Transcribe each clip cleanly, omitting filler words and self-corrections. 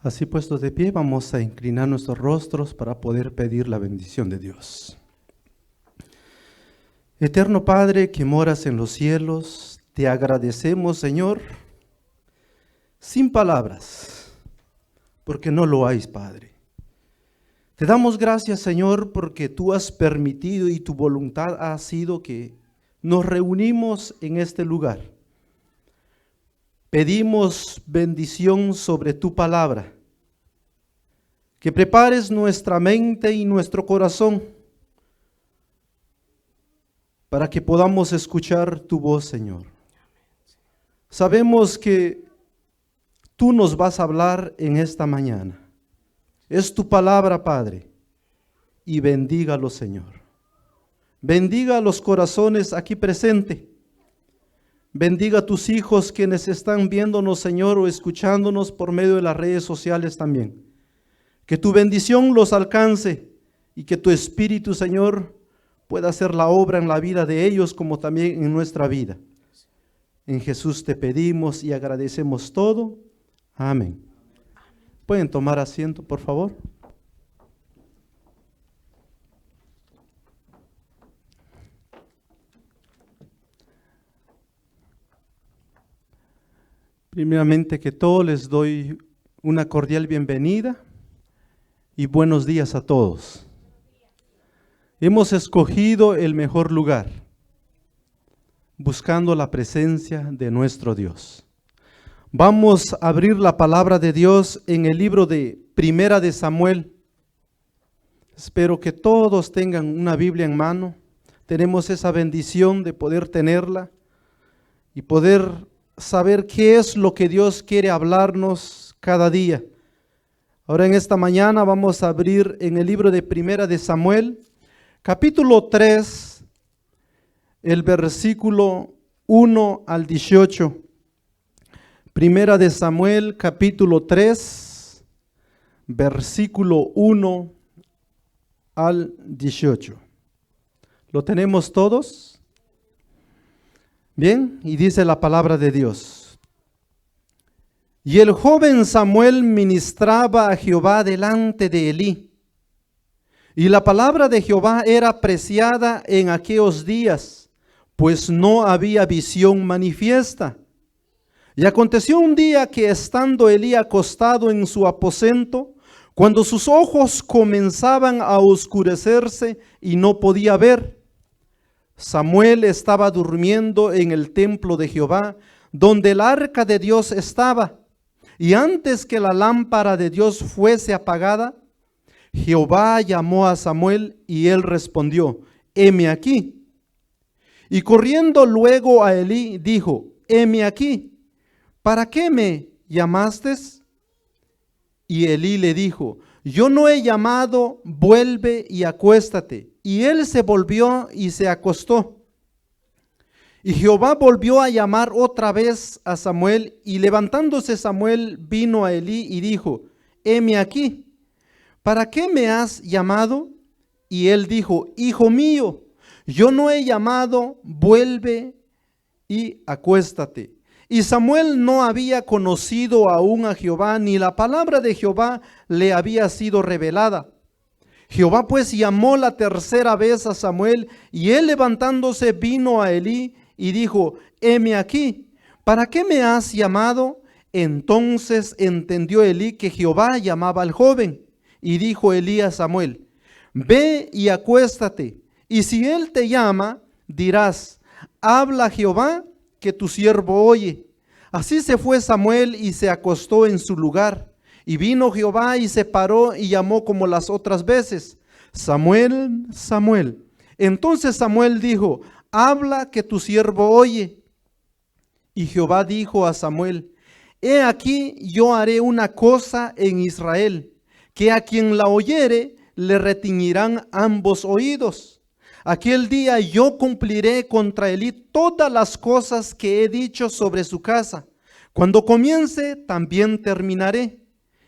Así puestos de pie, vamos a inclinar nuestros rostros para poder pedir la bendición de Dios. Eterno Padre que moras en los cielos, te agradecemos, Señor, sin palabras, porque no lo hay, Padre. Te damos gracias, Señor, porque tú has permitido y tu voluntad ha sido que nos reunimos en este lugar. Pedimos bendición sobre tu palabra, que prepares nuestra mente y nuestro corazón para que podamos escuchar tu voz, Señor. Sabemos que tú nos vas a hablar en esta mañana. Es tu palabra, Padre, y bendígalo, Señor. Bendiga los corazones aquí presentes. Bendiga a tus hijos quienes están viéndonos, Señor, o escuchándonos por medio de las redes sociales también. Que tu bendición los alcance y que tu Espíritu, Señor, pueda hacer la obra en la vida de ellos como también en nuestra vida. En Jesús te pedimos y agradecemos todo. Amén. ¿Pueden tomar asiento, por favor? Primeramente que todo les doy una cordial bienvenida y buenos días a todos. Hemos escogido el mejor lugar, buscando la presencia de nuestro Dios. Vamos a abrir la palabra de Dios en el libro de Primera de Samuel. Espero que todos tengan una Biblia en mano. Tenemos esa bendición de poder tenerla y poder saber qué es lo que Dios quiere hablarnos cada día. Ahora en esta mañana vamos a abrir en el libro de Primera de Samuel, capítulo 3, el versículo 1 al 18. Primera de Samuel, capítulo 3, versículo 1 al 18. ¿Lo tenemos todos? Bien, y dice la palabra de Dios. Y el joven Samuel ministraba a Jehová delante de Elí. Y la palabra de Jehová era apreciada en aquellos días, pues no había visión manifiesta. Y aconteció un día que estando Elí acostado en su aposento, cuando sus ojos comenzaban a oscurecerse y no podía ver, Samuel estaba durmiendo en el templo de Jehová, donde el arca de Dios estaba. Y antes que la lámpara de Dios fuese apagada, Jehová llamó a Samuel y él respondió: heme aquí. Y corriendo luego a Elí, dijo: heme aquí. ¿Para qué me llamaste? Y Elí le dijo: yo no he llamado, vuelve y acuéstate. Y él se volvió y se acostó. Y Jehová volvió a llamar otra vez a Samuel, y levantándose Samuel vino a Elí y dijo: heme aquí. ¿Para qué me has llamado? Y él dijo: hijo mío, yo no he llamado, vuelve y acuéstate. Y Samuel no había conocido aún a Jehová, ni la palabra de Jehová le había sido revelada. Jehová pues llamó la tercera vez a Samuel, y él levantándose vino a Elí y dijo: heme aquí. ¿Para qué me has llamado? Entonces entendió Elí que Jehová llamaba al joven, y dijo Elí a Samuel: ve y acuéstate, y si él te llama, dirás: habla Jehová, que tu siervo oye. Así se fue Samuel y se acostó en su lugar. Y vino Jehová y se paró y llamó como las otras veces: Samuel, Samuel. Entonces Samuel dijo: habla, que tu siervo oye. Y Jehová dijo a Samuel: he aquí yo haré una cosa en Israel, que a quien la oyere le retiñirán ambos oídos. Aquel día yo cumpliré contra Elí todas las cosas que he dicho sobre su casa. Cuando comience, también terminaré.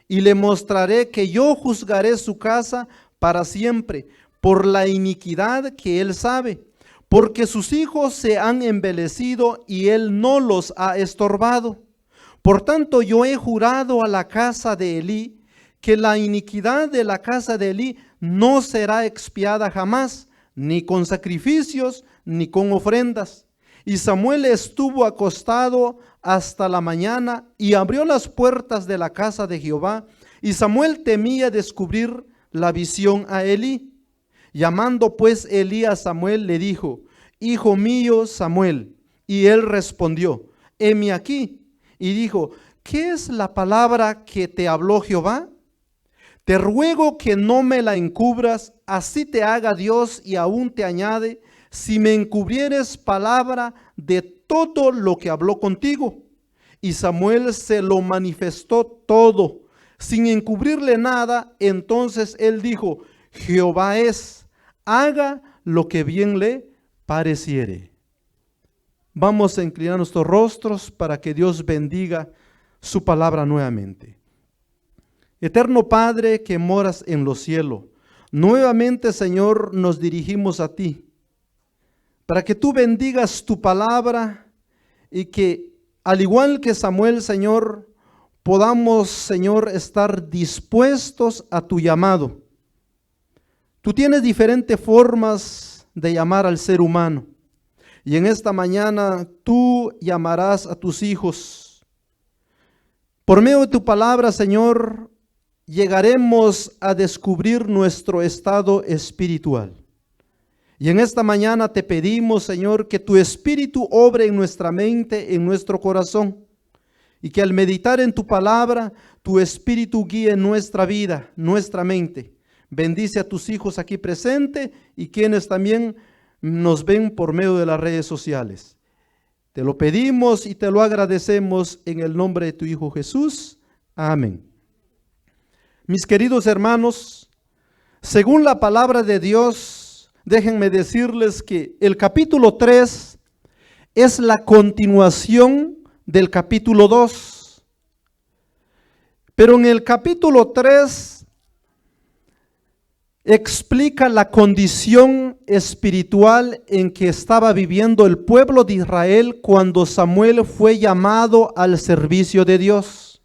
Y le mostraré que yo juzgaré su casa para siempre, por la iniquidad que él sabe, porque sus hijos se han embelecido y él no los ha estorbado. Por tanto, yo he jurado a la casa de Elí que la iniquidad de la casa de Elí no será expiada jamás, ni con sacrificios, ni con ofrendas. Y Samuel estuvo acostado hasta la mañana y abrió las puertas de la casa de Jehová. Y Samuel temía descubrir la visión a Elí. Llamando pues Elí a Samuel, le dijo: Hijo mío Samuel. Y él respondió: heme aquí. Y dijo: ¿qué es la palabra que te habló Jehová? Te ruego que no me la encubras, así te haga Dios y aún te añade, si me encubrieres palabra de todo lo que habló contigo. Y Samuel se lo manifestó todo, sin encubrirle nada. Entonces él dijo: Jehová es, haga lo que bien le pareciere. Vamos a inclinar nuestros rostros para que Dios bendiga su palabra nuevamente. Eterno Padre que moras en los cielos, nuevamente, Señor, nos dirigimos a ti, para que tú bendigas tu palabra y que, al igual que Samuel, Señor, podamos, Señor, estar dispuestos a tu llamado. Tú tienes diferentes formas de llamar al ser humano, y en esta mañana tú llamarás a tus hijos. Por medio de tu palabra, Señor, llegaremos a descubrir nuestro estado espiritual. Y en esta mañana te pedimos, Señor, que tu espíritu obre en nuestra mente, en nuestro corazón, y que al meditar en tu palabra, tu espíritu guíe nuestra vida, nuestra mente. Bendice a tus hijos aquí presentes y quienes también nos ven por medio de las redes sociales. Te lo pedimos y te lo agradecemos en el nombre de tu Hijo Jesús. Amén. Mis queridos hermanos, según la palabra de Dios, déjenme decirles que el capítulo 3 es la continuación del capítulo 2. Pero en el capítulo 3 explica la condición espiritual en que estaba viviendo el pueblo de Israel cuando Samuel fue llamado al servicio de Dios.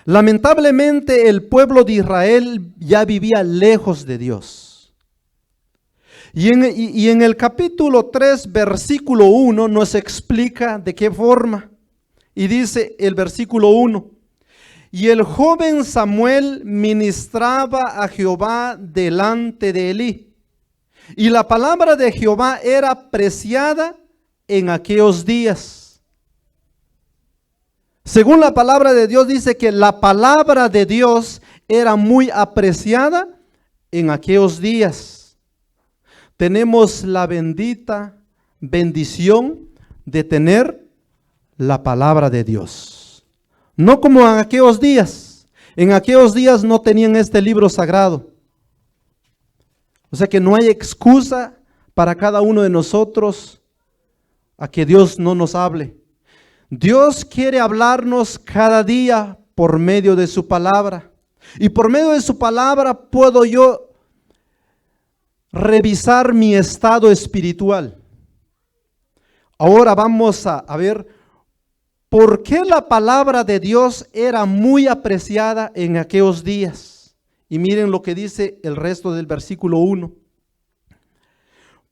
Lamentablemente el pueblo de Israel ya vivía lejos de Dios. Y en el capítulo 3, versículo 1 nos explica de qué forma. Y dice el versículo 1: y el joven Samuel ministraba a Jehová delante de Elí. Y la palabra de Jehová era apreciada en aquellos días. Según la palabra de Dios, dice que la palabra de Dios era muy apreciada en aquellos días. Tenemos la bendita bendición de tener la palabra de Dios. No como en aquellos días. En aquellos días no tenían este libro sagrado. O sea que no hay excusa para cada uno de nosotros a que Dios no nos hable. Dios quiere hablarnos cada día por medio de su palabra. Y por medio de su palabra puedo yo revisar mi estado espiritual. Ahora vamos a ver por qué la palabra de Dios era muy apreciada en aquellos días. Y miren lo que dice el resto del versículo 1.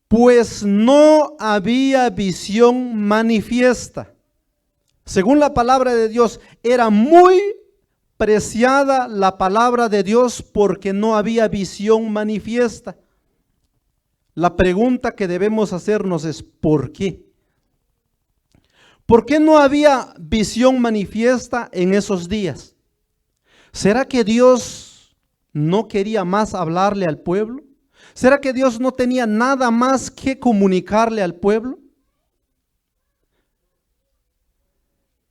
Pues no había visión manifiesta. Según la palabra de Dios, era muy preciada la palabra de Dios porque no había visión manifiesta. La pregunta que debemos hacernos es ¿por qué? ¿Por qué no había visión manifiesta en esos días? ¿Será que Dios no quería más hablarle al pueblo? ¿Será que Dios no tenía nada más que comunicarle al pueblo?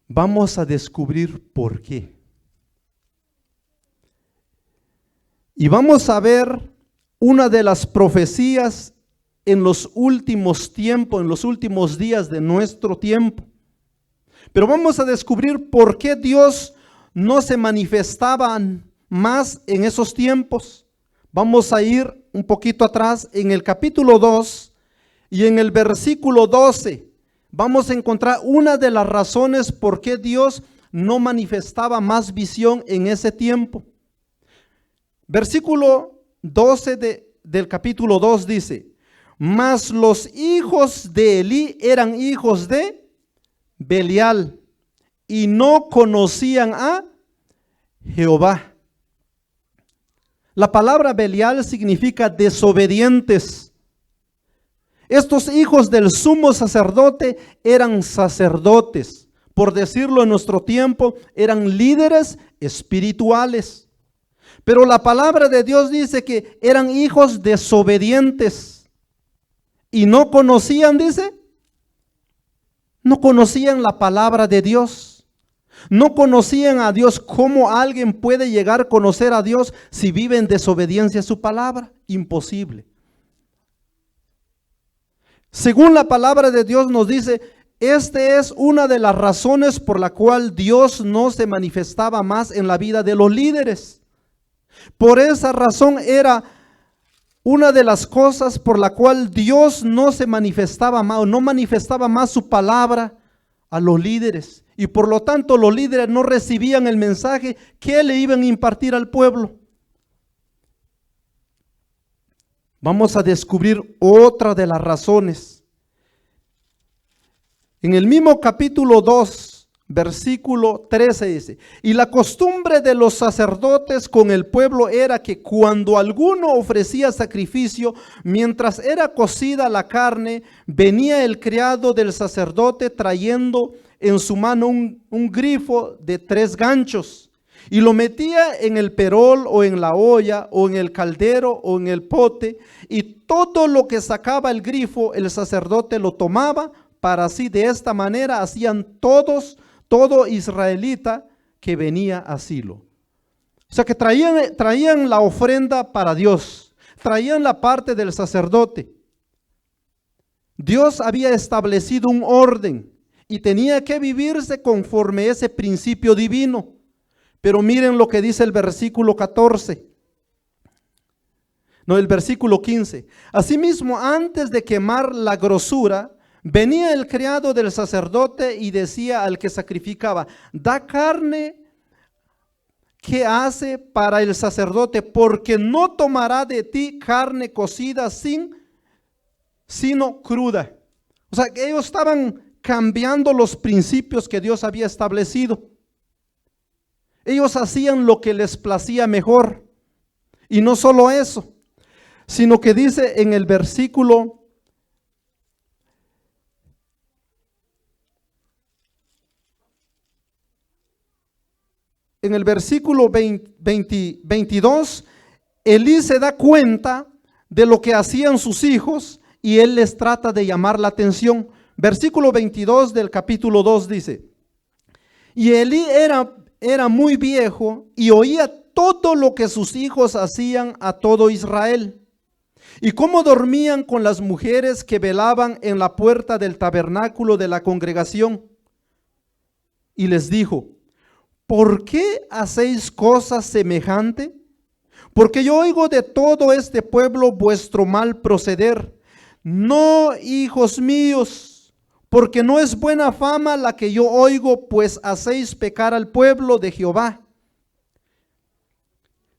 Vamos a descubrir por qué. Y vamos a ver una de las profecías en los últimos tiempos, en los últimos días de nuestro tiempo. Pero vamos a descubrir por qué Dios no se manifestaba más en esos tiempos. Vamos a ir un poquito atrás en el capítulo 2 y en el versículo 12. vamos a encontrar una de las razones por qué Dios no manifestaba más visión en ese tiempo. Versículo 12 del capítulo 2 dice: mas los hijos de Elí eran hijos de Belial y no conocían a Jehová. La palabra Belial significa desobedientes. Estos hijos del sumo sacerdote eran sacerdotes, por decirlo en nuestro tiempo, eran líderes espirituales. Pero la palabra de Dios dice que eran hijos desobedientes y no conocían, dice, no conocían la palabra de Dios. No conocían a Dios. ¿Cómo alguien puede llegar a conocer a Dios si vive en desobediencia a su palabra? Imposible. Según la palabra de Dios nos dice, esta es una de las razones por la cual Dios no se manifestaba más en la vida de los líderes. Por esa razón era una de las cosas por la cual Dios no se manifestaba más, o no manifestaba más su palabra a los líderes. Y por lo tanto los líderes no recibían el mensaje que le iban a impartir al pueblo. Vamos a descubrir otra de las razones. En el mismo capítulo 2, versículo 13 dice: y la costumbre de los sacerdotes con el pueblo era que cuando alguno ofrecía sacrificio, mientras era cocida la carne, venía el criado del sacerdote trayendo en su mano un grifo de 3 ganchos, y lo metía en el perol o en la olla o en el caldero o en el pote, y todo lo que sacaba el grifo el sacerdote lo tomaba para sí. De esta manera hacían todo israelita que venía a Silo. O sea que traían la ofrenda para Dios, traían la parte del sacerdote. Dios había establecido un orden y tenía que vivirse conforme a ese principio divino. Pero miren lo que dice el versículo 14. No, el versículo 15. Asimismo, antes de quemar la grosura, venía el criado del sacerdote y decía al que sacrificaba: da carne que hace para el sacerdote, porque no tomará de ti carne cocida sino cruda. O sea, que ellos estaban cambiando los principios que Dios había establecido. Ellos hacían lo que les placía mejor. Y no solo eso, sino que dice en el versículo 22, Elí se da cuenta de lo que hacían sus hijos y él les trata de llamar la atención. Versículo 22 del capítulo 2 dice: y Elí era muy viejo y oía todo lo que sus hijos hacían a todo Israel, y cómo dormían con las mujeres que velaban en la puerta del tabernáculo de la congregación. Y les dijo: ¿por qué hacéis cosas semejantes? Porque yo oigo de todo este pueblo vuestro mal proceder. No, hijos míos, porque no es buena fama la que yo oigo, pues hacéis pecar al pueblo de Jehová.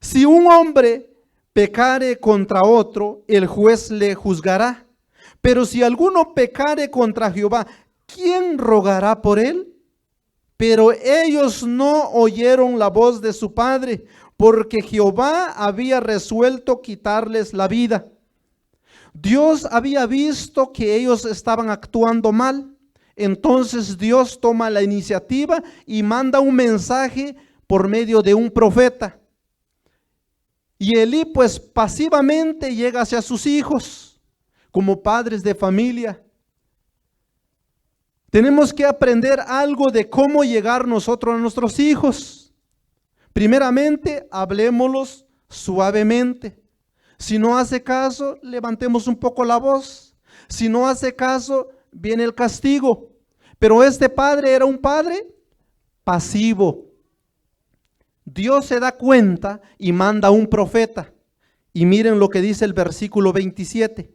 Si un hombre pecare contra otro, el juez le juzgará. Pero si alguno pecare contra Jehová, ¿quién rogará por él? Pero ellos no oyeron la voz de su padre, porque Jehová había resuelto quitarles la vida. Dios había visto que ellos estaban actuando mal. Entonces Dios toma la iniciativa y manda un mensaje por medio de un profeta. Y Elí pues pasivamente llega hacia sus hijos como padres de familia. Tenemos que aprender algo de cómo llegar nosotros a nuestros hijos. Primeramente, hablemoslos suavemente. Si no hace caso, levantemos un poco la voz. Si no hace caso, viene el castigo. Pero este padre era un padre pasivo. Dios se da cuenta y manda un profeta. Y miren lo que dice el versículo 27.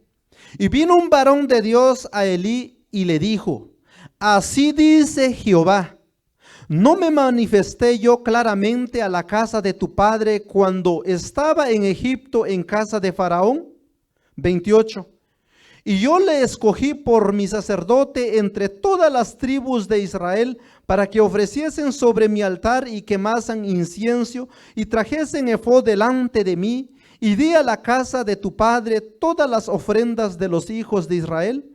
Y vino un varón de Dios a Elí y le dijo: Así dice Jehová: ¿no me manifesté yo claramente a la casa de tu padre cuando estaba en Egipto en casa de Faraón? 28. Y yo le escogí por mi sacerdote entre todas las tribus de Israel, para que ofreciesen sobre mi altar y quemasen incienso y trajesen efod delante de mí, y di a la casa de tu padre todas las ofrendas de los hijos de Israel.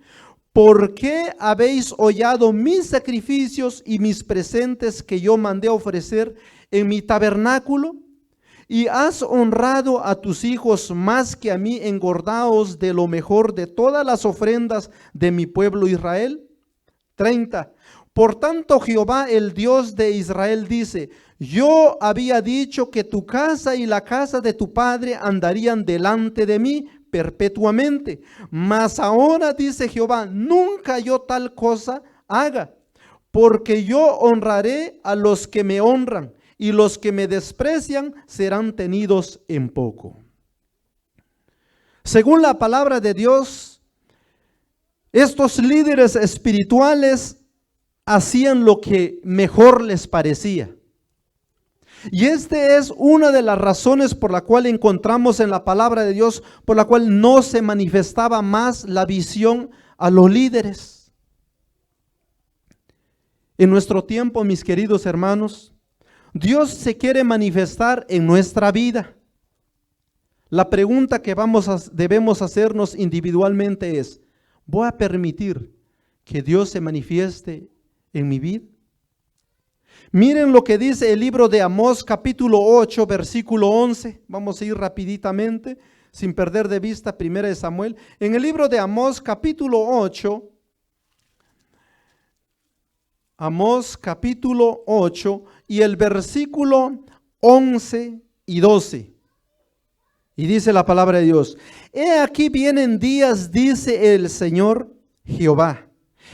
¿Por qué habéis hollado mis sacrificios y mis presentes que yo mandé ofrecer en mi tabernáculo? Y has honrado a tus hijos más que a mí, engordaos de lo mejor de todas las ofrendas de mi pueblo Israel. 30. Por tanto, Jehová, el Dios de Israel, dice: yo había dicho que tu casa y la casa de tu padre andarían delante de mí perpetuamente. Mas ahora, dice Jehová, nunca yo tal cosa haga, porque yo honraré a los que me honran, y los que me desprecian serán tenidos en poco. Según la palabra de Dios, estos líderes espirituales hacían lo que mejor les parecía. Y esta es una de las razones por la cual encontramos en la palabra de Dios, por la cual no se manifestaba más la visión a los líderes. En nuestro tiempo, mis queridos hermanos, Dios se quiere manifestar en nuestra vida. La pregunta que debemos hacernos individualmente es: ¿voy a permitir que Dios se manifieste en mi vida? Miren lo que dice el libro de Amós, capítulo 8, versículo 11. Vamos a ir rapiditamente, sin perder de vista 1 Samuel. En el libro de Amós, capítulo 8, Amós, capítulo 8, y el versículo 11 y 12. Y dice la palabra de Dios: he aquí vienen días, dice el Señor Jehová,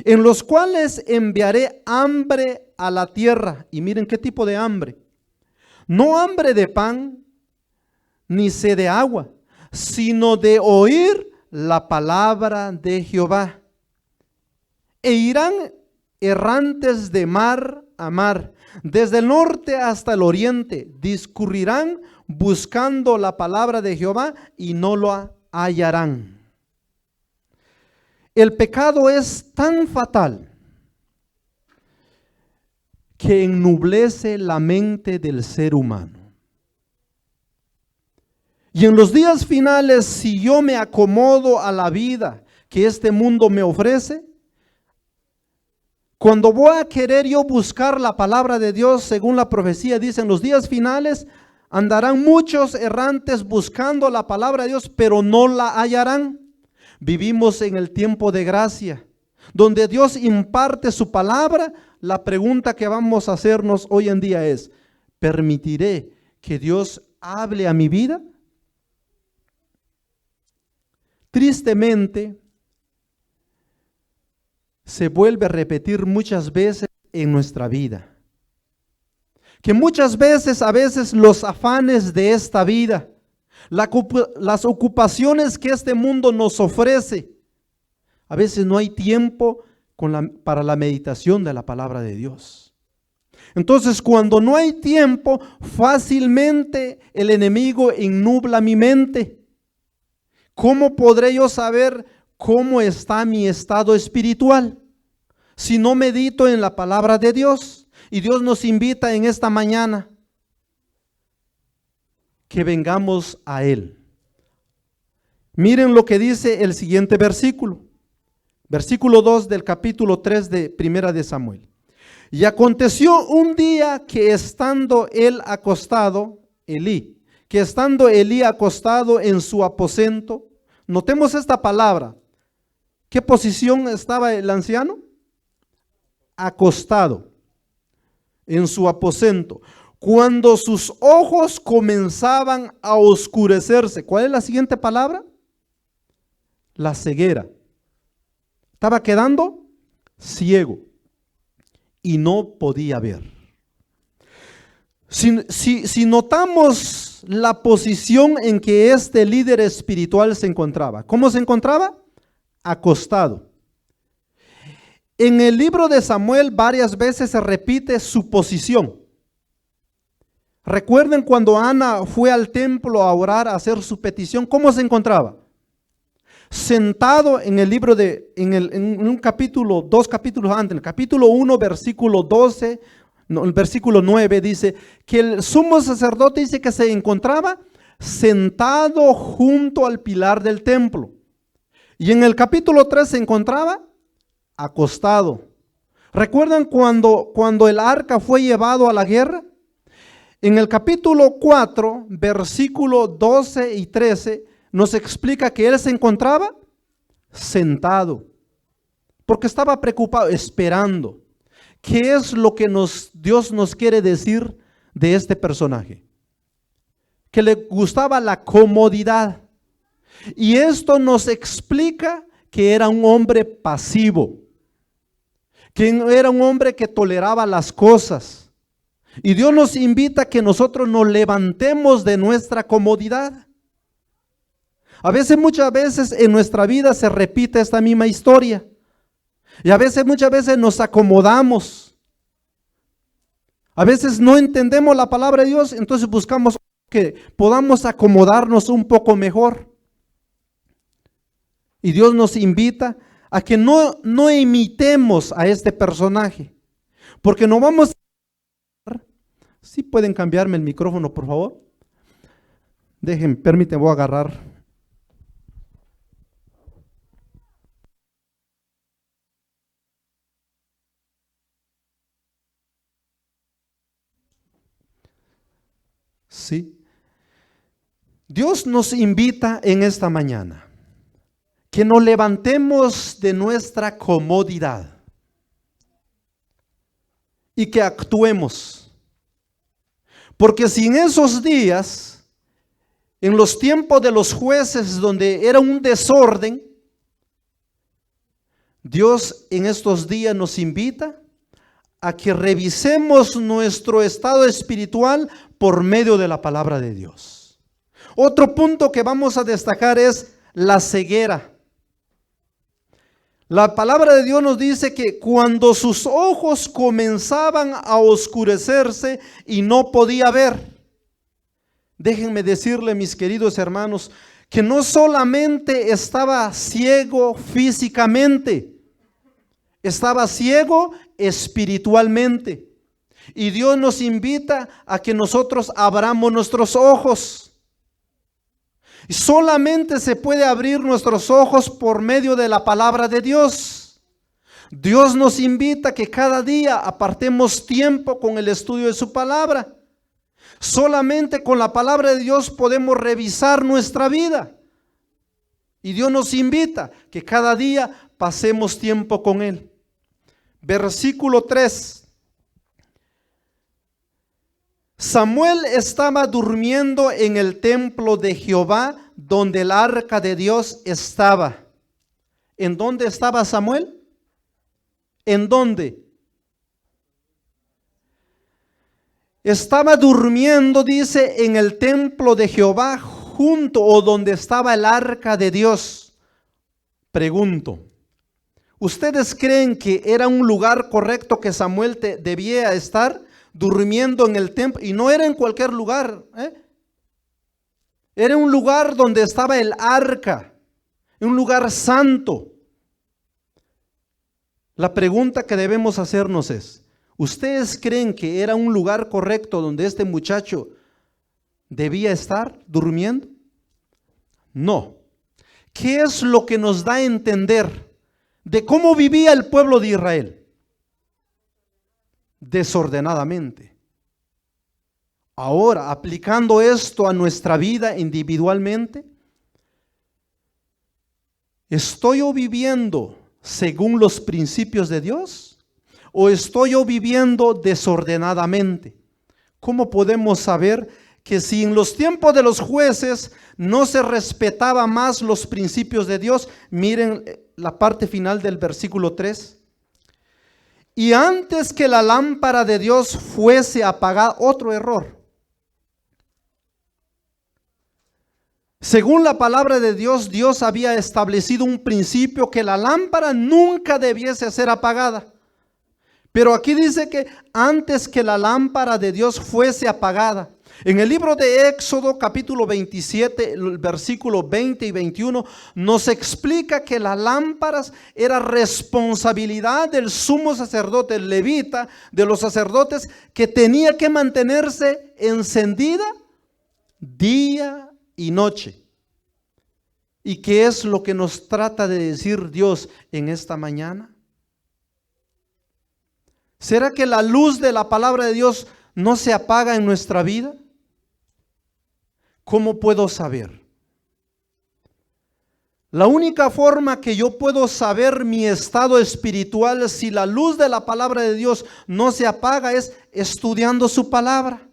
en los cuales enviaré hambre a la tierra. Y miren qué tipo de hambre. No hambre de pan, ni sed de agua, sino de oír la palabra de Jehová. E irán errantes de mar a mar, desde el norte hasta el oriente, discurrirán buscando la palabra de Jehová y no lo hallarán. El pecado es tan fatal que ennublece la mente del ser humano. Y en los días finales, si yo me acomodo a la vida que este mundo me ofrece, cuando voy a querer yo buscar la palabra de Dios, según la profecía dice, en los días finales andarán muchos errantes buscando la palabra de Dios, pero no la hallarán. Vivimos en el tiempo de gracia, donde Dios imparte su palabra. La pregunta que vamos a hacernos hoy en día es: ¿permitiré que Dios hable a mi vida? Tristemente, se vuelve a repetir muchas veces en nuestra vida, que muchas veces, a veces los afanes de esta vida, las ocupaciones que este mundo nos ofrece, a veces no hay tiempo para la meditación de la palabra de Dios. Entonces, cuando no hay tiempo, fácilmente el enemigo innubla mi mente. ¿Cómo podré yo saber cómo está mi estado espiritual si no medito en la palabra de Dios? Y Dios nos invita en esta mañana que vengamos a Él. Miren lo que dice el siguiente versículo. Versículo 2 del capítulo 3 de 1 de Samuel. Y aconteció un día que estando él acostado, que estando Elí acostado en su aposento, notemos esta palabra. ¿Qué posición estaba el anciano? Acostado en su aposento. Cuando sus ojos comenzaban a oscurecerse. ¿Cuál es la siguiente palabra? La ceguera. Estaba quedando ciego y no podía ver. Si notamos la posición en que este líder espiritual se encontraba. ¿Cómo se encontraba? Acostado. En el libro de Samuel varias veces se repite su posición. Recuerden cuando Ana fue al templo a orar, a hacer su petición, ¿cómo se encontraba? Sentado en el libro en un capítulo, dos capítulos antes, en el capítulo 1, versículo 12, no, el versículo 9 dice que el sumo sacerdote dice que se encontraba sentado junto al pilar del templo. Y en el capítulo 3 se encontraba acostado. ¿Recuerdan cuando el arca fue llevado a la guerra? En el capítulo 4, versículo 12 y 13, nos explica que él se encontraba sentado, porque estaba preocupado, esperando. ¿Qué es lo que Dios nos quiere decir de este personaje? Que le gustaba la comodidad. Y esto nos explica que era un hombre pasivo, que era un hombre que toleraba las cosas. Y Dios nos invita a que nosotros nos levantemos de nuestra comodidad. A veces, muchas veces en nuestra vida se repite esta misma historia. Y a veces, muchas veces nos acomodamos. A veces no entendemos la palabra de Dios, entonces buscamos que podamos acomodarnos un poco mejor. Y Dios nos invita a que no imitemos a este personaje, porque no vamos a... ¿Sí pueden cambiarme el micrófono, por favor? Permítanme, voy a agarrar. Sí. Dios nos invita en esta mañana que nos levantemos de nuestra comodidad y que actuemos. Porque si en esos días, en los tiempos de los jueces donde era un desorden, Dios en estos días nos invita a que revisemos nuestro estado espiritual por medio de la palabra de Dios. Otro punto que vamos a destacar es la ceguera. La palabra de Dios nos dice que cuando sus ojos comenzaban a oscurecerse y no podía ver. Déjenme decirle, mis queridos hermanos, que no solamente estaba ciego físicamente, estaba ciego espiritualmente. Y Dios nos invita a que nosotros abramos nuestros ojos. Y solamente se puede abrir nuestros ojos por medio de la palabra de Dios. Dios nos invita a que cada día apartemos tiempo con el estudio de su palabra. Solamente con la palabra de Dios podemos revisar nuestra vida. Y Dios nos invita que cada día pasemos tiempo con Él. Versículo 3. Samuel estaba durmiendo en el templo de Jehová, donde el arca de Dios estaba. ¿En dónde estaba Samuel? ¿En dónde? Estaba durmiendo, dice, en el templo de Jehová, junto o donde estaba el arca de Dios. Pregunto, ¿ustedes creen que era un lugar correcto que Samuel debía estar durmiendo en el templo? Y no era en cualquier lugar, Era un lugar donde estaba el arca, un lugar santo. La pregunta que debemos hacernos es, ¿ustedes creen que era un lugar correcto donde este muchacho debía estar durmiendo? No. ¿Qué es lo que nos da a entender de cómo vivía el pueblo de Israel? Desordenadamente. Ahora, aplicando esto a nuestra vida individualmente, ¿estoy yo viviendo según los principios de Dios? ¿O estoy yo viviendo desordenadamente? ¿Cómo podemos saber que si en los tiempos de los jueces no se respetaba más los principios de Dios? Miren la parte final del versículo 3. Y antes que la lámpara de Dios fuese apagada, otro error. Según la palabra de Dios, Dios había establecido un principio que la lámpara nunca debiese ser apagada. Pero aquí dice que antes que la lámpara de Dios fuese apagada, en el libro de Éxodo capítulo 27, el versículo 20 y 21, nos explica que las lámparas era responsabilidad del sumo sacerdote, el levita, de los sacerdotes, que tenía que mantenerse encendida día y noche. ¿Y qué es lo que nos trata de decir Dios en esta mañana? ¿Será que la luz de la palabra de Dios no se apaga en nuestra vida? ¿Cómo puedo saber? La única forma que yo puedo saber mi estado espiritual si la luz de la palabra de Dios no se apaga es estudiando su palabra.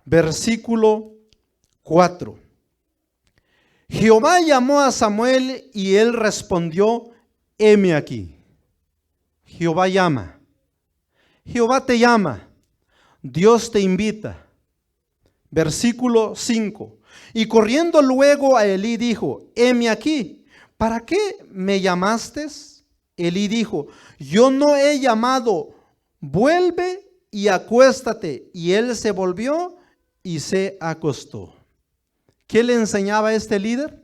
Versículo 4. Jehová llamó a Samuel y él respondió: heme aquí. Jehová llama. Jehová te llama. Dios te invita. Versículo 5. Y corriendo luego a Elí dijo: heme aquí. ¿Para qué me llamaste? Elí dijo: yo no he llamado, vuelve y acuéstate. Y él se volvió y se acostó. ¿Qué le enseñaba a este líder?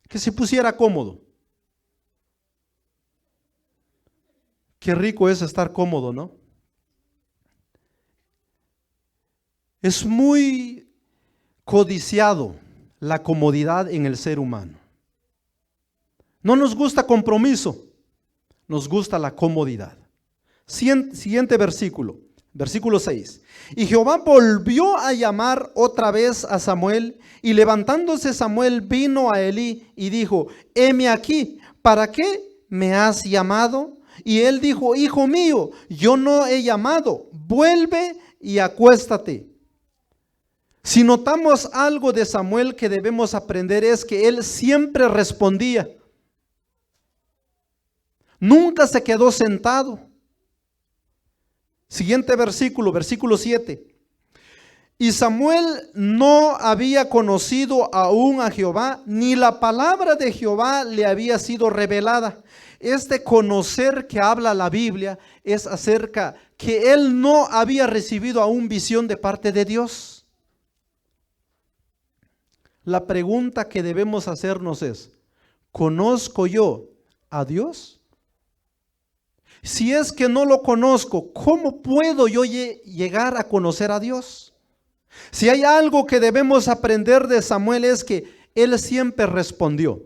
Que se pusiera cómodo. Qué rico es estar cómodo, ¿no? Es muy codiciado la comodidad en el ser humano. No nos gusta compromiso, nos gusta la comodidad. Siguiente versículo, versículo 6. Y Jehová volvió a llamar otra vez a Samuel, y levantándose Samuel vino a Elí y dijo: heme aquí, ¿para qué me has llamado? Y él dijo: hijo mío, yo no he llamado, vuelve y acuéstate. Si notamos algo de Samuel que debemos aprender es que él siempre respondía. Nunca se quedó sentado. Siguiente versículo, versículo 7. Y Samuel no había conocido aún a Jehová, ni la palabra de Jehová le había sido revelada. Este conocer que habla la Biblia es acerca que él no había recibido aún visión de parte de Dios. La pregunta que debemos hacernos es: ¿conozco yo a Dios? Si es que no lo conozco, ¿cómo puedo yo llegar a conocer a Dios? Si hay algo que debemos aprender de Samuel es que él siempre respondió.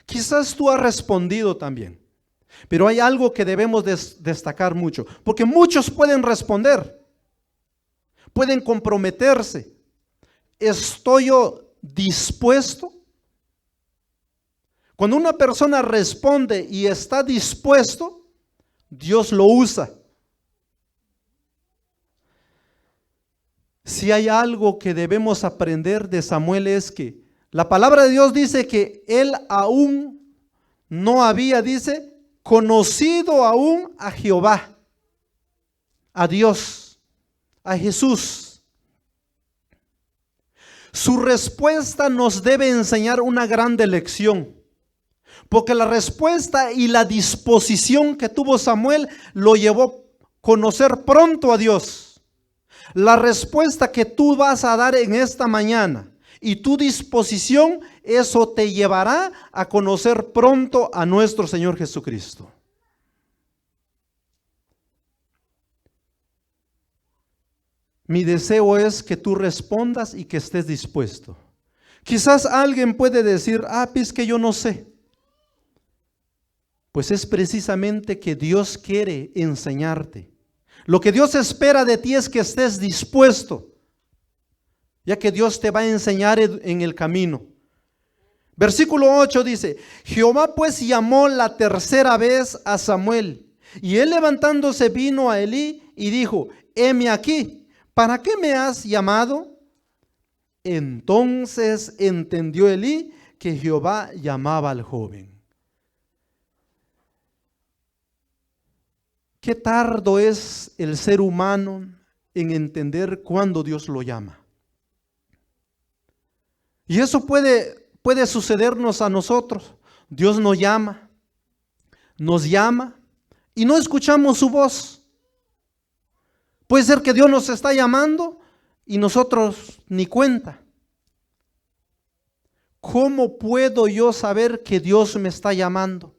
Quizás tú has respondido también, pero hay algo que debemos destacar mucho, porque muchos pueden responder, pueden comprometerse. ¿Estoy yo dispuesto? Cuando una persona responde y está dispuesto, Dios lo usa. Si hay algo que debemos aprender de Samuel es que la palabra de Dios dice que él aún no había, dice, conocido aún a Jehová, a Dios, a Jesús. Su respuesta nos debe enseñar una grande lección, porque la respuesta y la disposición que tuvo Samuel lo llevó a conocer pronto a Dios. La respuesta que tú vas a dar en esta mañana y tu disposición, eso te llevará a conocer pronto a nuestro Señor Jesucristo. Mi deseo es que tú respondas y que estés dispuesto. Quizás alguien puede decir: pues que yo no sé. Pues es precisamente que Dios quiere enseñarte. Lo que Dios espera de ti es que estés dispuesto, ya que Dios te va a enseñar en el camino. Versículo 8 dice: Jehová pues llamó la tercera vez a Samuel, y él levantándose vino a Elí y dijo: heme aquí, ¿para qué me has llamado? Entonces entendió Elí que Jehová llamaba al joven. Qué tardo es el ser humano en entender cuándo Dios lo llama. Y eso puede sucedernos a nosotros. Dios nos llama y no escuchamos su voz. Puede ser que Dios nos está llamando y nosotros ni cuenta. ¿Cómo puedo yo saber que Dios me está llamando?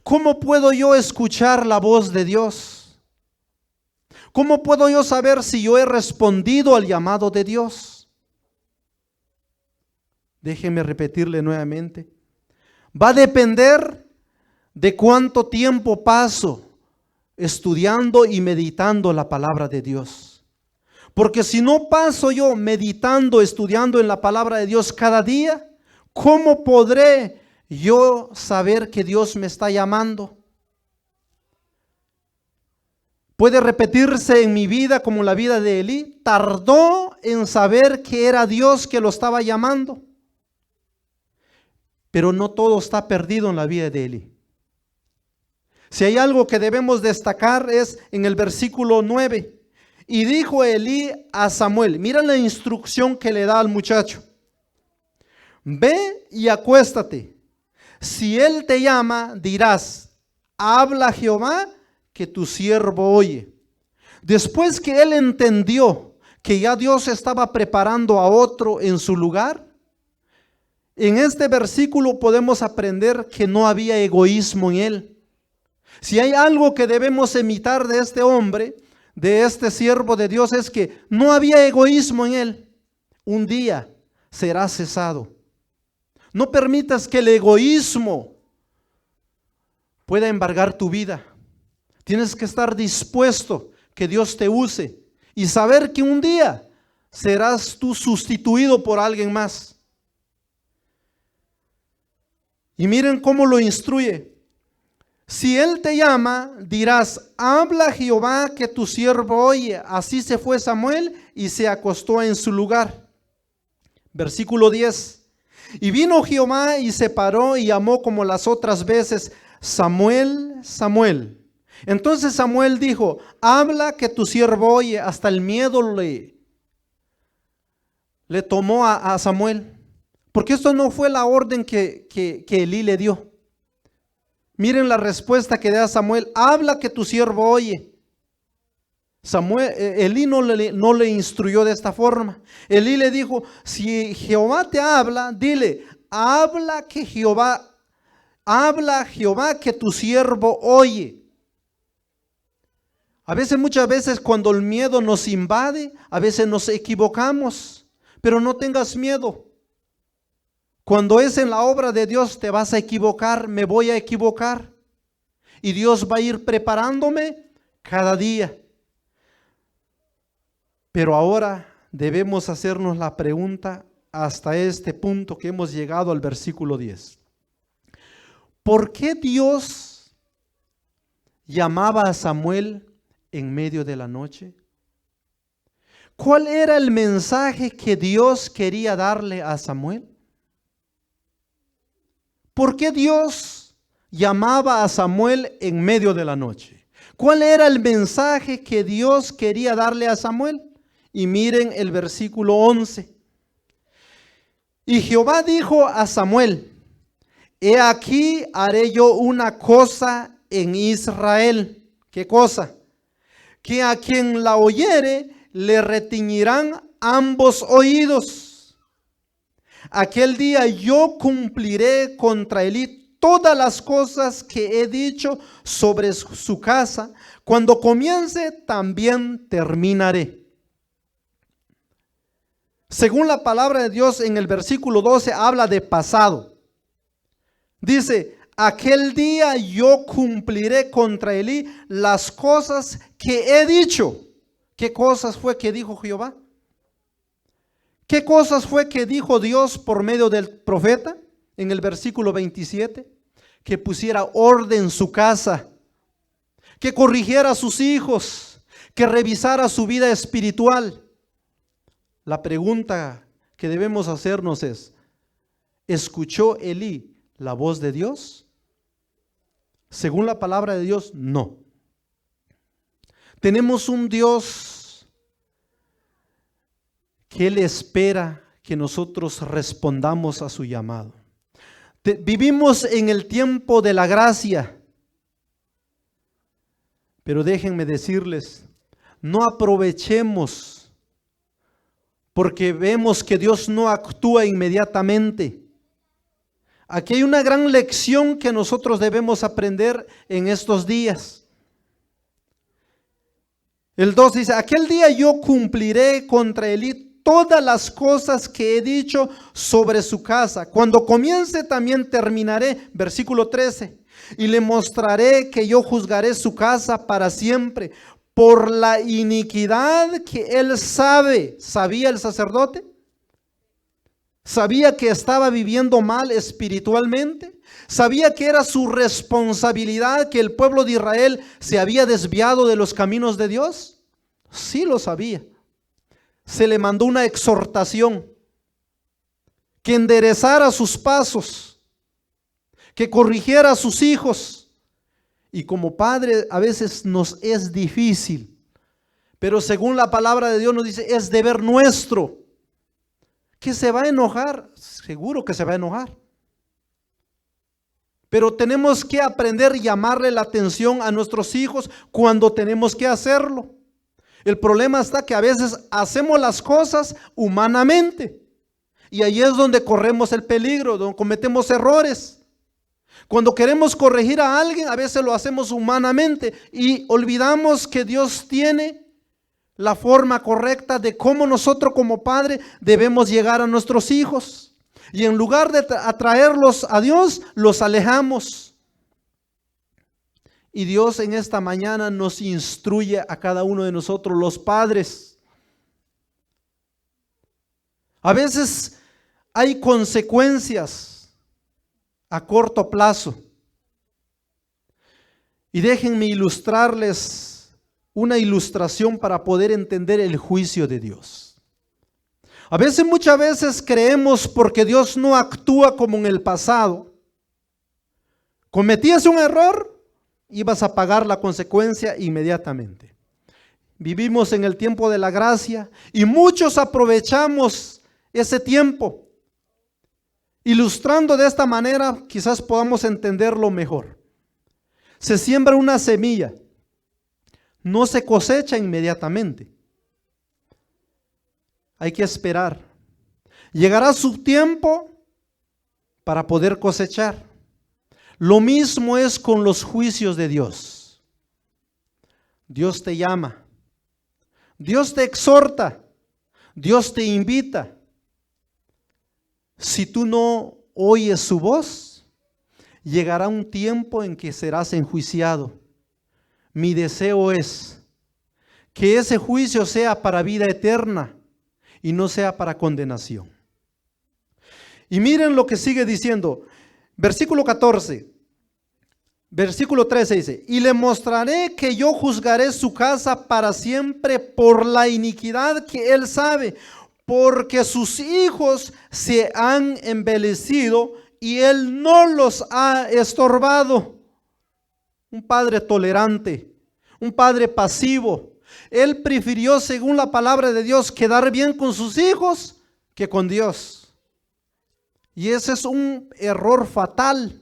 ¿Cómo puedo yo escuchar la voz de Dios? ¿Cómo puedo yo saber si yo he respondido al llamado de Dios? Déjeme repetirle nuevamente. Va a depender de cuánto tiempo paso estudiando y meditando la palabra de Dios. Porque si no paso yo meditando, estudiando en la palabra de Dios cada día, ¿cómo podré yo saber que Dios me está llamando? Puede repetirse en mi vida como la vida de Elí. Tardó en saber que era Dios que lo estaba llamando. Pero no todo está perdido en la vida de Elí. Si hay algo que debemos destacar es en el versículo 9. Y dijo Elí a Samuel, mira la instrucción que le da al muchacho. Ve y acuéstate. Si él te llama, dirás, habla Jehová, que tu siervo oye. Después que él entendió que ya Dios estaba preparando a otro en su lugar, en este versículo podemos aprender que no había egoísmo en él. Si hay algo que debemos imitar de este hombre, de este siervo de Dios, es que no había egoísmo en él. Un día será cesado. No permitas que el egoísmo pueda embargar tu vida. Tienes que estar dispuesto que Dios te use y saber que un día serás tú sustituido por alguien más. Y miren cómo lo instruye. Si él te llama, dirás, habla Jehová, que tu siervo oye. Así se fue Samuel y se acostó en su lugar. Versículo 10. Y vino Jehová y se paró y llamó como las otras veces, Samuel, Samuel. Entonces Samuel dijo, habla que tu siervo oye. Hasta el miedo le tomó a Samuel. Porque esto no fue la orden que Elí le dio. Miren la respuesta que da Samuel. Habla que tu siervo oye. Elí no le instruyó de esta forma. Elí le dijo, si Jehová te habla, dile, habla Jehová que tu siervo oye. Muchas veces cuando el miedo nos invade, a veces nos equivocamos, pero no tengas miedo. Cuando es en la obra de Dios te vas a equivocar, me voy a equivocar. Y Dios va a ir preparándome cada día. Pero ahora debemos hacernos la pregunta hasta este punto que hemos llegado al versículo 10. ¿Por qué Dios llamaba a Samuel en medio de la noche? ¿Cuál era el mensaje que Dios quería darle a Samuel? ¿Por qué Dios llamaba a Samuel en medio de la noche? ¿Cuál era el mensaje que Dios quería darle a Samuel? Y miren el versículo 11. Y Jehová dijo a Samuel, he aquí haré yo una cosa en Israel. ¿Qué cosa? Que a quien la oyere le retiñirán ambos oídos. Aquel día yo cumpliré contra Elí todas las cosas que he dicho sobre su casa. Cuando comience, también terminaré. Según la palabra de Dios en el versículo 12 habla de pasado. Dice, aquel día yo cumpliré contra Elí las cosas que he dicho. ¿Qué cosas fue que dijo Jehová? ¿Qué cosas fue que dijo Dios por medio del profeta en el versículo 27? Que pusiera orden en su casa, que corrigiera a sus hijos, que revisara su vida espiritual. La pregunta que debemos hacernos es, ¿escuchó Elí la voz de Dios? Según la palabra de Dios, no. Tenemos un Dios que Él espera que nosotros respondamos a su llamado. Vivimos en el tiempo de la gracia, pero déjenme decirles, no aprovechemos porque vemos que Dios no actúa inmediatamente. Aquí hay una gran lección que nosotros debemos aprender en estos días. El 2 dice, aquel día yo cumpliré contra Elí todas las cosas que he dicho sobre su casa. Cuando comience también terminaré. Versículo 13. Y le mostraré que yo juzgaré su casa para siempre por la iniquidad que él sabe. ¿Sabía el sacerdote? ¿Sabía que estaba viviendo mal espiritualmente? ¿Sabía que era su responsabilidad que el pueblo de Israel se había desviado de los caminos de Dios? Sí lo sabía. Se le mandó una exhortación que enderezara sus pasos, que corrigiera a sus hijos. Y como padre a veces nos es difícil, pero según la palabra de Dios nos dice, es deber nuestro. ¿Que se va a enojar? Seguro que se va a enojar. Pero tenemos que aprender a llamarle la atención a nuestros hijos cuando tenemos que hacerlo. El problema está que a veces hacemos las cosas humanamente. Y ahí es donde corremos el peligro, donde cometemos errores. Cuando queremos corregir a alguien, a veces lo hacemos humanamente y olvidamos que Dios tiene la forma correcta de cómo nosotros como padre debemos llegar a nuestros hijos. Y en lugar de atraerlos a Dios, los alejamos. Y Dios en esta mañana nos instruye a cada uno de nosotros, los padres. A veces hay consecuencias a corto plazo. Y déjenme ilustrarles una ilustración para poder entender el juicio de Dios. A veces, muchas veces creemos porque Dios no actúa como en el pasado. Cometías un error, ibas a pagar la consecuencia inmediatamente. Vivimos en el tiempo de la gracia y muchos aprovechamos ese tiempo. Ilustrando de esta manera, quizás podamos entenderlo mejor. Se siembra una semilla, no se cosecha inmediatamente. Hay que esperar. Llegará su tiempo para poder cosechar. Lo mismo es con los juicios de Dios. Dios te llama. Dios te exhorta. Dios te invita. Si tú no oyes su voz, llegará un tiempo en que serás enjuiciado. Mi deseo es que ese juicio sea para vida eterna y no sea para condenación. Y miren lo que sigue diciendo, versículo 14, versículo 13 dice, y le mostraré que yo juzgaré su casa para siempre por la iniquidad que él sabe, porque sus hijos se han envelhecido y él no los ha estorbado. Un padre tolerante, un padre pasivo. Él prefirió, según la palabra de Dios, quedar bien con sus hijos que con Dios. Y ese es un error fatal.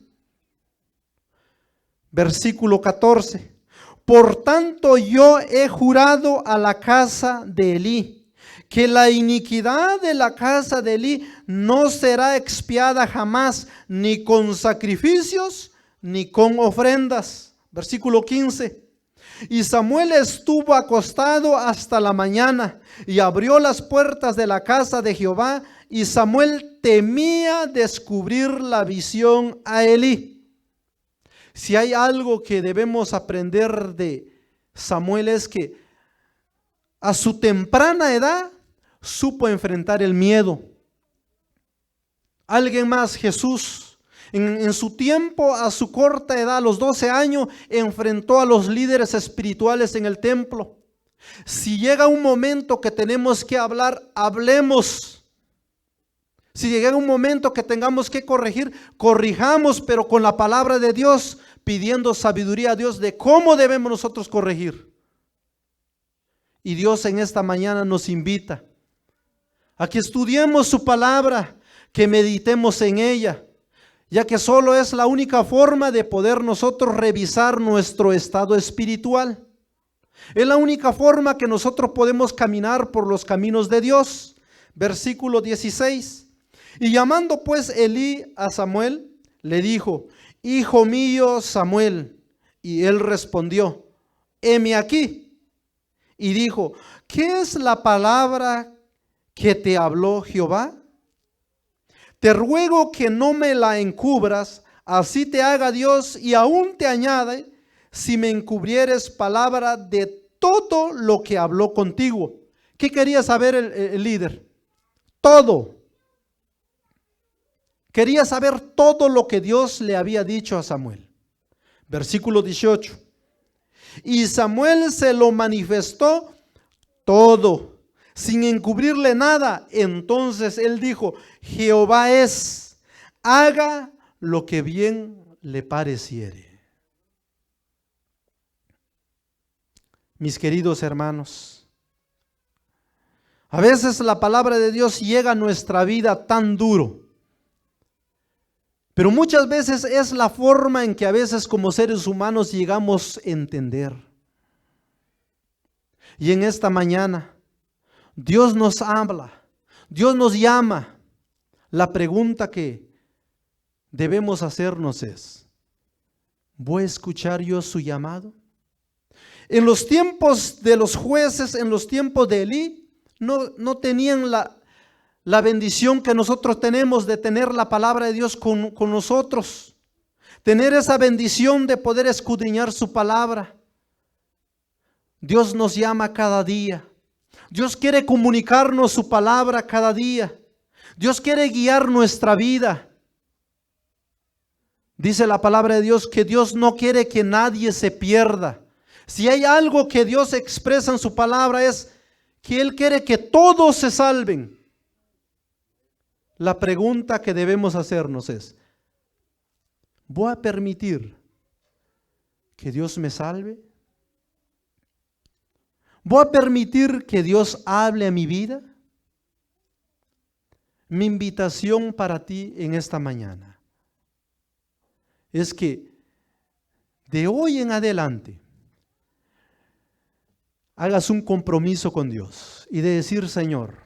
Versículo 14. Por tanto, yo he jurado a la casa de Elí, que la iniquidad de la casa de Elí no será expiada jamás, ni con sacrificios, ni con ofrendas. Versículo 15. Y Samuel estuvo acostado hasta la mañana y abrió las puertas de la casa de Jehová, y Samuel temía descubrir la visión a Elí. Si hay algo que debemos aprender de Samuel es que a su temprana edad supo enfrentar el miedo. Alguien más, Jesús. En su tiempo, a su corta edad, a los 12 años, enfrentó a los líderes espirituales en el templo. Si llega un momento que tenemos que hablar, hablemos. Si llega un momento que tengamos que corregir, corrijamos, pero con la palabra de Dios, pidiendo sabiduría a Dios de cómo debemos nosotros corregir. Y Dios en esta mañana nos invita a que estudiemos su palabra, que meditemos en ella, ya que solo es la única forma de poder nosotros revisar nuestro estado espiritual. Es la única forma que nosotros podemos caminar por los caminos de Dios. Versículo 16. Y llamando pues Elí a Samuel, le dijo: Hijo mío Samuel. Y él respondió: heme aquí. Y dijo: ¿qué es la palabra que te habló Jehová? Te ruego que no me la encubras, así te haga Dios y aún te añade, si me encubrieres palabra de todo lo que habló contigo. ¿Qué quería saber el líder? Todo. Quería saber todo lo que Dios le había dicho a Samuel. Versículo 18. Y Samuel se lo manifestó todo, sin encubrirle nada. Entonces él dijo: Jehová es, haga lo que bien le pareciere. Mis queridos hermanos, a veces la palabra de Dios llega a nuestra vida tan duro, pero muchas veces es la forma en que a veces como seres humanos llegamos a entender. Y en esta mañana Dios nos habla, Dios nos llama. La pregunta que debemos hacernos es: ¿voy a escuchar yo su llamado? En los tiempos de los jueces, en los tiempos de Elí, no tenían la bendición que nosotros tenemos de tener la palabra de Dios con nosotros. Tener esa bendición de poder escudriñar su palabra. Dios nos llama cada día. Dios quiere comunicarnos su palabra cada día. Dios quiere guiar nuestra vida. Dice la palabra de Dios que Dios no quiere que nadie se pierda. Si hay algo que Dios expresa en su palabra es que Él quiere que todos se salven. La pregunta que debemos hacernos es: ¿voy a permitir que Dios me salve? ¿Voy a permitir que Dios hable a mi vida? Mi invitación para ti en esta mañana es que de hoy en adelante hagas un compromiso con Dios y de decir: Señor,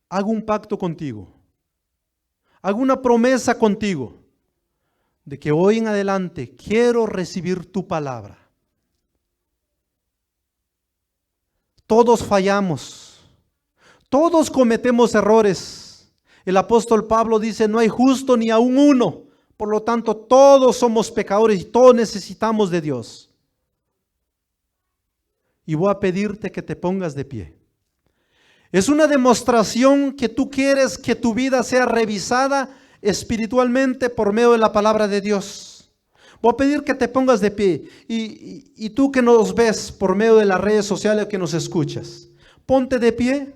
hago un pacto contigo, hago una promesa contigo de que hoy en adelante quiero recibir tu palabra. Todos fallamos, todos cometemos errores. El apóstol Pablo dice: no hay justo ni aún uno. Por lo tanto, todos somos pecadores y todos necesitamos de Dios. Y voy a pedirte que te pongas de pie. Es una demostración que tú quieres que tu vida sea revisada espiritualmente por medio de la palabra de Dios. Voy a pedir que te pongas de pie. Y tú que nos ves por medio de las redes sociales, que nos escuchas, ponte de pie.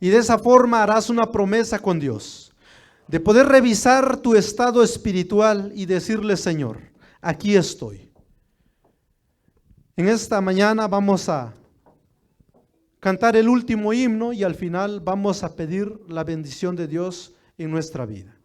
Y de esa forma harás una promesa con Dios, de poder revisar tu estado espiritual y decirle: Señor, aquí estoy. En esta mañana vamos a cantar el último himno y al final vamos a pedir la bendición de Dios en nuestra vida.